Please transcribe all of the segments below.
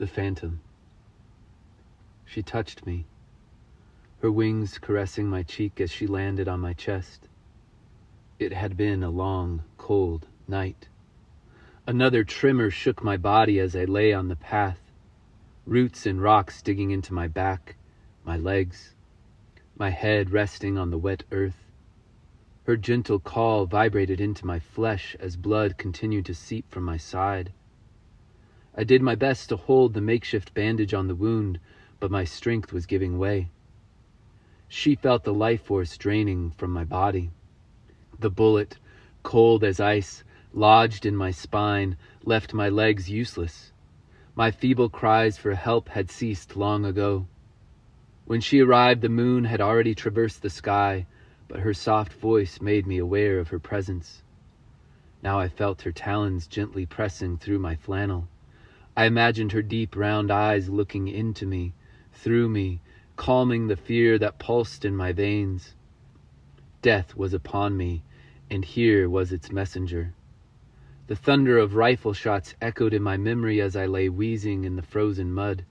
The phantom. She touched me, her wings caressing my cheek as she landed on my chest. It had been a long, cold night. Another tremor shook my body as I lay on the path, roots and rocks digging into my back, my legs, my head resting on the wet earth. Her gentle call vibrated into my flesh as blood continued to seep from my side. I did my best to hold the makeshift bandage on the wound, but my strength was giving way. She felt the life force draining from my body. The bullet, cold as ice, lodged in my spine, left my legs useless. My feeble cries for help had ceased long ago. When she arrived, the moon had already traversed the sky, but her soft voice made me aware of her presence. Now I felt her talons gently pressing through my flannel. I imagined her deep round eyes looking into me, through me, calming the fear that pulsed in my veins. Death was upon me, and here was its messenger. The thunder of rifle shots echoed in my memory as I lay wheezing in the frozen mud.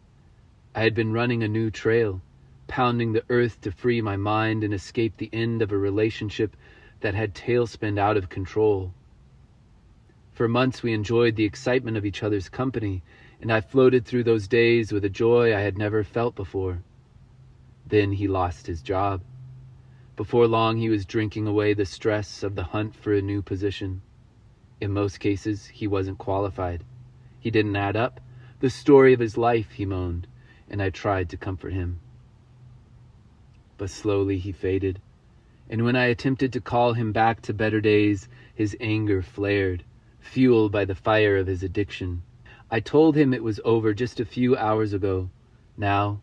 I had been running a new trail, pounding the earth to free my mind and escape the end of a relationship that had tailspinned out of control. For months we enjoyed the excitement of each other's company, and I floated through those days with a joy I had never felt before. Then he lost his job. Before long he was drinking away the stress of the hunt for a new position. In most cases, he wasn't qualified. He didn't add up. The story of his life, he moaned, and I tried to comfort him. But slowly he faded, and when I attempted to call him back to better days, his anger flared, fueled by the fire of his addiction. I told him it was over just a few hours ago. Now,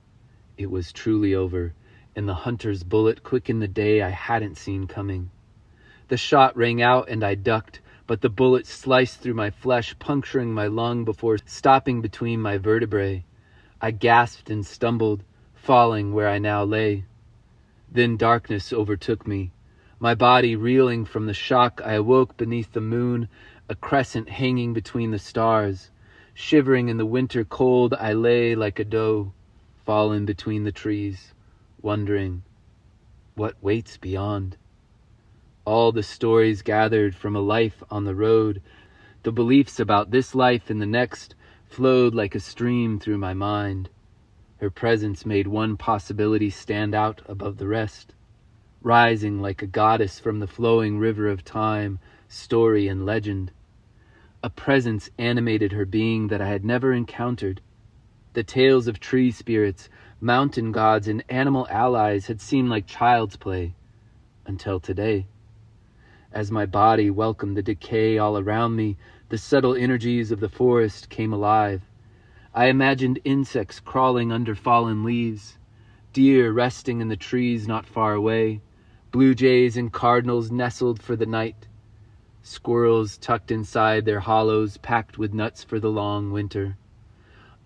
it was truly over, and the hunter's bullet quickened the day I hadn't seen coming. The shot rang out and I ducked, but the bullet sliced through my flesh, puncturing my lung before stopping between my vertebrae. I gasped and stumbled, falling where I now lay. Then darkness overtook me. My body reeling from the shock, I awoke beneath the moon, a crescent hanging between the stars. Shivering in the winter cold, I lay like a doe, fallen between the trees, wondering what waits beyond. All the stories gathered from a life on the road, the beliefs about this life and the next, flowed like a stream through my mind. Her presence made one possibility stand out above the rest, rising like a goddess from the flowing river of time, story, and legend. A presence animated her being that I had never encountered. The tales of tree spirits, mountain gods, and animal allies had seemed like child's play, until today. As my body welcomed the decay all around me, the subtle energies of the forest came alive. I imagined insects crawling under fallen leaves, deer resting in the trees not far away, blue jays and cardinals nestled for the night, squirrels tucked inside their hollows packed with nuts for the long winter.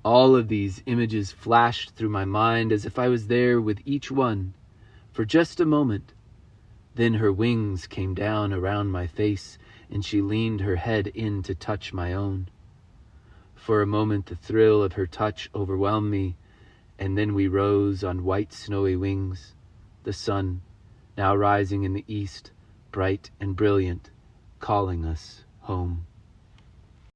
All of these images flashed through my mind as if I was there with each one for just a moment. Then her wings came down around my face, and she leaned her head in to touch my own. For a moment the thrill of her touch overwhelmed me, and then we rose on white snowy wings, the sun, now rising in the east, bright and brilliant, calling us home.